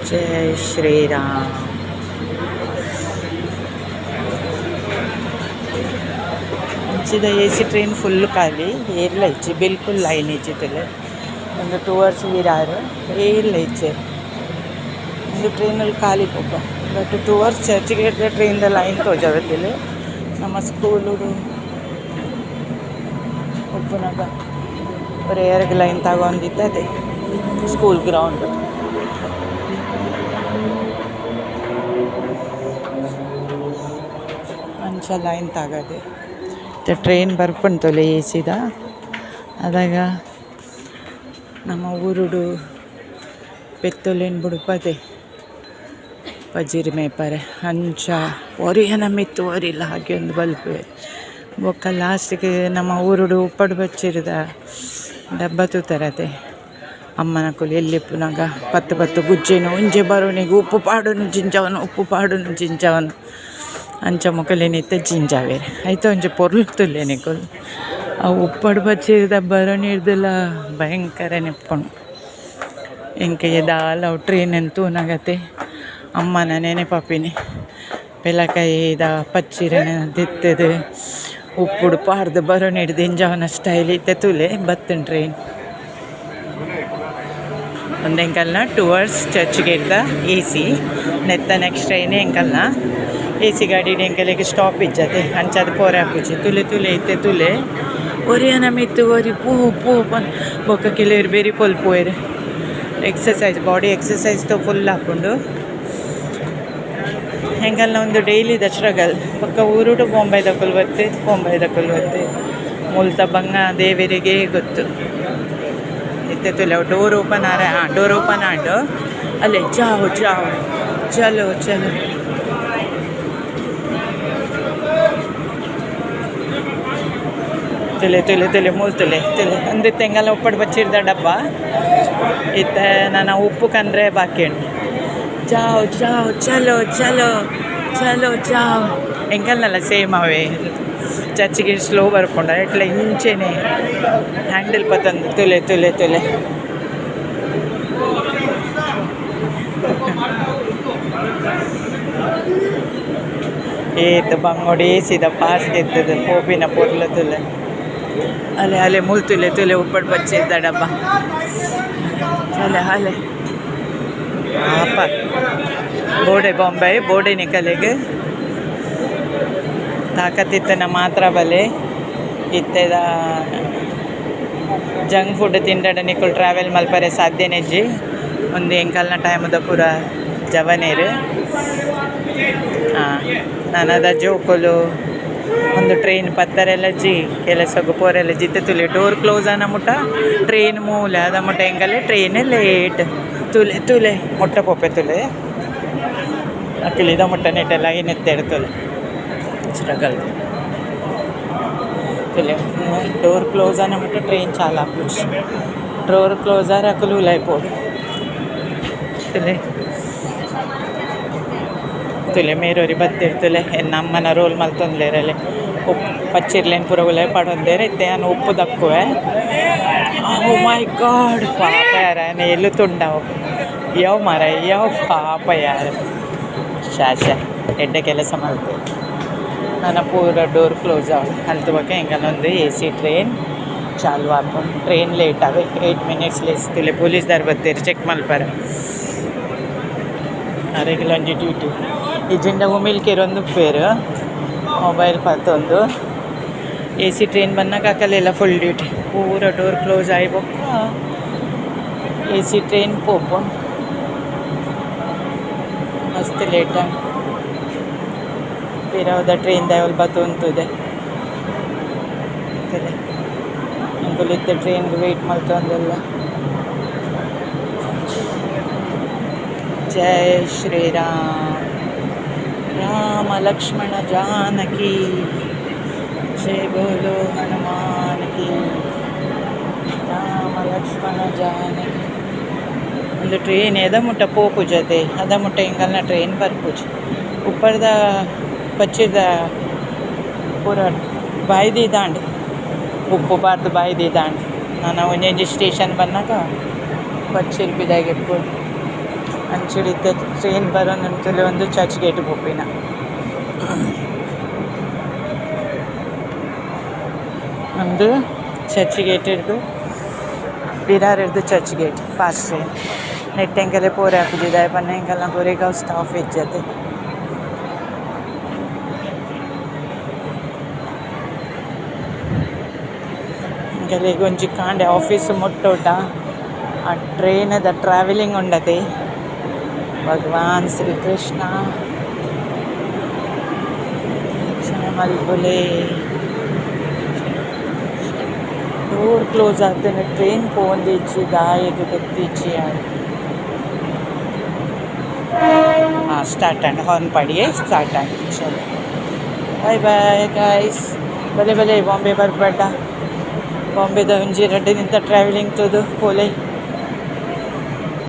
जय श्री राम। सीधा AC train full खाली ಏರ್ಲ ಇಜ್ಜಿ ಬಿಲ್ಕುಲ್ ಲೈನ್ ಇಜ್ಜಿತ್ತಲೆ ಒಂದು 2 ಅವರ್ಸ್ ವೀರಾರು ಏರ್ಲ ಇಜ್ಜೆ ಒಂದು ಟ್ರೈನಲ್ಲಿ ಖಾಲಿ ಪೋಪ ಬಟ್ 2 ಅವರ್ಸ್ ಚರ್ಚ್ಗೆ ಟ್ರೈನ್ದ ಲೈನ್ ತೋಜಾವತ್ತಿಲ್ಲ ನಮ್ಮ ಸ್ಕೂಲು ಒಪ್ಪನಾಗ ಪ್ರೇಯರ್ಗೆ ಲೈನ್ ತಗೊಂಡಿದ್ದೆ ಸ್ಕೂಲ್ ಗ್ರೌಂಡ್ ಅಂಚ ಲೈನ್ ತಗದೆ ಟ್ರೈನ್ ಬರ್ಪುಂಟುಲೆ ಎಸಿದ ಅದಾಗ ನಮ್ಮ ಊರುಡು ಪೆತ್ತೊಲೇನು ಬುಡುಪದೆ ಪಜಿರಿ ಮೇಪರೆ ಅಂಚ ಒರಿಯನ ಮಿತ್ತು ಒರಿಲ್ಲ ಹಾಗೆ ಒಂದು ಬಲ್ಪೆ ಬೊಕ್ಕ ಲಾಸ್ಟಿಗೆ ನಮ್ಮ ಊರುಡು ಉಪ್ಪಡು ಬಚ್ಚಿರಿದ ಡಬ್ಬ ತೂತರತೆ ಅಮ್ಮನ ಕುಲಿ ಎಲ್ಲಿ ಪುನಗ ಪತ್ತು ಗುಜ್ಜೆನು ಉಂಜೆ ಬರೋನಿಗೆ ಉಪ್ಪು ಪಾಡುನು ಜಿಂಜವನು ಉಪ್ಪು ಪಾಡುನು ಜಿಂಜವನು ಅಂಚ ಮುಖಲೇನಿತ್ತೆ ಜಿಂಜಾವೇರೆ ಆಯ್ತು ಒಂಚೆ ಪೊರ್ಲುತ್ತುಲ್ಲೇನೆ ಕೊಲ್ ಆ ಉಪ್ಪಡು ಬಚ್ಚಿರಿದ ಬರೋನಿರ್ದೆಲ್ಲ ಭಯಂಕರ ನೆಪ್ಪಣು ಎಂಕೆ ದಾಲ ಅವು ಟ್ರೈನ್ ತೂನಾಗತ್ತೆ ಅಮ್ಮನ ನೆನೆ ಪಾಪಿನಿ ಬೆಲಕಾಯಿದ ಪಚ್ಚಿರನ ದಿತ್ತದು ಉಪ್ಪುಡು ಪಾಡ್ದು ಬರೋನಿಡ್ದು ಇಂಜವನ ಸ್ಟೈಲ್ ಇತ್ತೆ ತುಲೆ ಬತ್ತನ್ ಟ್ರೈನ್ ಒಂದು ಎಂಕಲ್ನ 2 ಅವರ್ಸ್ ಚರ್ಚ್ಗೆ ಇದ್ದ ಎ ಸಿ ನೆತ್ತ ನೆಕ್ಸ್ಟ್ ಟ್ರೈನ್ ಎಂಕಲ್ನ ಎ ಸಿ ಗಾಡಿ ಎಂಕಲಿಗೆ ಸ್ಟಾಪ್ ಇಜ್ಜತೆ ಅಂಚದು ಪೋರೆ ಹಾಕುಚ್ಚಿ ತುಲೆ ಇತ್ತೆ ತುಲೆ ಒರಿಯನ ಮಿತ್ತು ಒರಿ ಪೂ ಪನ್ ಬೊಕ್ಕ ಕೆಲವರು ಬೇರೆ ಪೊಲ್ಪೋಯ್ರು ಎಕ್ಸಸೈಸ್ ಬಾಡಿ ಎಕ್ಸಸೈಸ್ ತೊ ಫುಲ್ ಹಾಕ್ಕೊಂಡು ಹೆಂಗಲ್ಲ ಒಂದು ಡೈಲಿದ ಸ್ಟ್ರಗಲ್ ಪಕ್ಕ ಊರುಡು ಬೊಂಬೈದ ಕೊಲ್ವತ್ತೆ ಮುಲ್ತ ಬಂಗ ದೇವರಿಗೆ ಗೊತ್ತು ಇತ್ತೆ ತುಲೆ ಡೋರ್ ಓಪನ್ ಆಂಡು ಅಲ್ಲೇ ಜಾವು ಚಲೋ ತುಲೆ ಮೂಲ್ತುಲೆ ಒಂದು ತೆಂಗಲ್ಲ ಉಪ್ಪಡು ಬಚ್ಚಿರ್ದ ಡಬ್ಬ ಇತ್ತ ನಾನು ಉಪ್ಪು ಕಂಡ್ರೆ ಬಾಕಿ ಉಂಟು ಜಾವ್ ಚಲೋ ಎಂಕಲ್ನಲ್ಲ ಸೇಮ್ ಅವೇ ಚರ್ಚಿಗೆ ಸ್ಲೋ ಬರ್ಕೊಂಡ ಎಟ್ಲ ಇಂಚೆನೆ ಹ್ಯಾಂಡಲ್ ಪತ್ತಂದು ತುಲೆ ಏತು ಬಂಗೋಡಿ ಸೀದಾ ಪಾಸ್ ಎತ್ತದು ಪೋಪಿನ ಪೊರ್ಲು ತುಲೆ ಅಲೆ ತುಲೆ ಉಪ್ಪಡು ಬಚ್ಚಿದ್ದ ಡಬ್ಬ ಅಲೆ ಪಾಪ ಬೋಡೆ ಬಾಂಬೆ ಬೋಡೆ ನಿಕಲೆಗೆ ತಾಕತ್ತಿತ್ತನ ಮಾತ್ರ ಬಲೆ ಇತ್ತೆದ ಜಂಕ್ ಫುಡ್ ತಿಂಡಡ ನಿಕ್ಕಲು ಟ್ರಾವೆಲ್ ಮಲ್ಪರೆ ಸಾಧ್ಯನೆಜ್ಜಿ ಒಂದು ಎಂಕಲ್ನ ಟೈಮದ ಪೂರ ಜವನೇರು ನನದ ಜೋಕೊಲು ಒಂದು ಟ್ರೈನ್ ಪತ್ತರೆಲ್ಲಜ್ಜಿ ಕೆಲಸಕ್ಕೆ ಪೋರೆಲ್ಲ ಜಿತ್ತೆ ತುಲೆ ಡೋರ್ ಕ್ಲೋಸ್ ಆನ ಮುಟ್ಟ ಟ್ರೈನ್ ಮೂಲೆ ಅದ ಮುಟ್ಟ ಎಂಕಲೆ ಟ್ರೈನ್ ಲೇಟ್ ತುಲೆ ಮುಟ್ಟ ಪೊಪ್ಪೆ ತುಲೆ ಅಕ್ಕಿಲಿದ ಮುಟ್ಟ ನೆಟ್ಟೆಲ್ಲ ಇನ್ನೆತ್ತೆಡು ತುಲೆ ಸ್ಟ್ರಗಲ್ ತುಲೆ ಡೋರ್ ಕ್ಲೋಸ್ ಆನ ಮುಟ್ಟ ಟ್ರೈನ್ ಚಾಲ ಹಾಕುಚ್ಚಿ ಡೋರ್ ಕ್ಲೋಸ್ ಆರ ಅಕ್ಕಲು ಲೈಪೋಡು ತುಲೆ ಮೇರೋರಿ ಬತ್ತಿರ್ತಲೆ ನಮ್ಮನ ರೋಲ್ ಮಲ್ತೊಂದ್ಲೇರಲೆ ಉಪ್ಪು ಪಚ್ಚಿರ್ಲೇನು ಪೂರ ಉಲೆ ಪಡೊಂದೇರೆ ಇತ್ತೆ ನಾನು ಉಪ್ಪು ದಕ್ಕುವೆ ಓ ಮೈ ಗಾಡ್ ಪಾಪ ಯಾರ ಎಲ್ಲೂ ತುಂಡವು ಯಾವ ಪಾಪ ಯಾರು ಶಾಶ ಎಡ್ಡೆ ಕೆಲಸ ಮಾಡ್ತೇವೆ ನಾನು ಪೂರ ಡೋರ್ ಕ್ಲೋಸ್ ಆಗ ಅಲ್ತು ಬಗ್ಗೆ ಹೆಂಗನೊಂದು ಎ ಸಿ ಟ್ರೈನ್ ಚಾಲು ಹಾಕೊಂಡು ಟ್ರೈನ್ ಲೇಟ್ ಆಗ 8 ಮಿನಿಟ್ಸ್ ಲೇಸ್ತಿಲ್ಲ ಪೊಲೀಸ್ದಾರು ಬರ್ತೀರಿ ಚೆಕ್ ಮಲ್ಪಾರ ರೆಗ್ಯುಲರ್ ಡ್ಯೂಟಿ ಇಜಿಂದ ಉಮಿಲ್ಕಿರೊಂದು ಪೇರು ಮೊಬೈಲ್ ಪತ್ತೊಂದು ಎ ಸಿ ಟ್ರೈನ್ ಬನ್ನಕ್ಕೆ ಹಾಕಲಿಲ್ಲ ಫುಲ್ ಡ್ಯೂಟಿ ಪೂರ ಡೋರ್ ಕ್ಲೋಸ್ ಆಯ್ಬೊಕ್ಕ ಎ ಸಿ ಟ್ರೈನ್ ಪೋಪು ಮಸ್ತ್ ಲೇಟ್ ಪಿರಾವದ ಟ್ರೈನ್ ದಯವಲ್ ಬತ್ತುಂತುದೆ ಇಂಕುಲಿದ್ದ ಟ್ರೈನ್ಗೆ ವೆಯ್ಟ್ ಮಾಡ್ತೊಂದೆಲ್ಲ जय श्री राम लक्ष्मण जानकी जय बोलो हनुमान की राम लक्ष्मण जानकी ಒಂದು ಟ್ರೈನ್ ಎದ ಮುಟ್ಟ ಪೋಪು ಜೊತೆ ಅದ ಮುಟ್ಟ ಹಿಂಗಲ್ನ ಟ್ರೈನ್ ಬರ್ಪುಜ್ ಉಪ್ಪರ್ದ ಪಚ್ಚಿದ ಪೂರ ಬಾಯ್ದಿ ದಾಂಡ್ ಉಪ್ಪು ಬಾರ್ದು ಬಾಯ್ದಿ ದಾಂಡ್ ನಾನು ಒಂಜಿ ಸ್ಟೇಷನ್ ಬಂದಾಗ ಪಚ್ಚಿರ್ಪಿದಾಗೆ ಅಂಚಿಡಿತ್ತೆ ಟ್ರೈನ್ ಬರೋದಂತಲೇ ಒಂದು ಚರ್ಚ್ ಗೇಟ್ ಹೋಪಿನ ಒಂದು ಚರ್ಚ್ ಗೇಟ್ ಹಿಡಿದು ಬಿರಾರ್ ಹಿಡಿದು ಚರ್ಚ್ ಗೇಟ್ ಫಾಸ್ಟ್ ಟ್ರೈನ್ ನೆಟ್ಟೆಂಗೆಲ್ಲ ಪೋರೆ ಹಾಕಿದ್ದಿದೆ ಪನ್ನ ಹೆಂಗೆಲ್ಲ ಗೋರೆಗಾಂವ್ ಸ್ಟಾಫ್ ಇಜ್ಜತೆ ಹಿಂಗೆಲ್ಲ ಈಗ ಒಂಜಿ ಕಾಂಡೆ ಆಫೀಸ್ ಮುಟ್ಟೋಟ ಆ ಟ್ರೈನದ ಟ್ರಾವೆಲಿಂಗ್ ಉಂಡತೆ ಭಗವಾನ್ ಶ್ರೀಕೃಷ್ಣ ಮಲ್ಪುಲೆ ಡೋರ್ ಕ್ಲೋಸ್ ಆಗ್ತೇನೆ ಟ್ರೈನ್ ಪೋಂದಿಚ್ಚಿ ದಾಯಿಗೆ ಗೊತ್ತಿಚ್ಚಿ ಹಾಂ ಸ್ಟಾರ್ಟ್ ಆಂಡ್ ಹಾರ್ನ್ ಪಾಡಿಯೇ ಸ್ಟಾರ್ಟ್ ಆಂಡ್ ಚಲೋ ಬಾಯ್ ಬಾಯ್ ಗಾಯ್ಸ್ ಬಲೆ ಬಾಂಬೆ ಬರ್ಬೇಡ ಬಾಂಬೆದ ಒಂಜಿ 2 ನಿಂತ ಟ್ರಾವೆಲಿಂಗ್ ತೋದು ಪೋಲೆ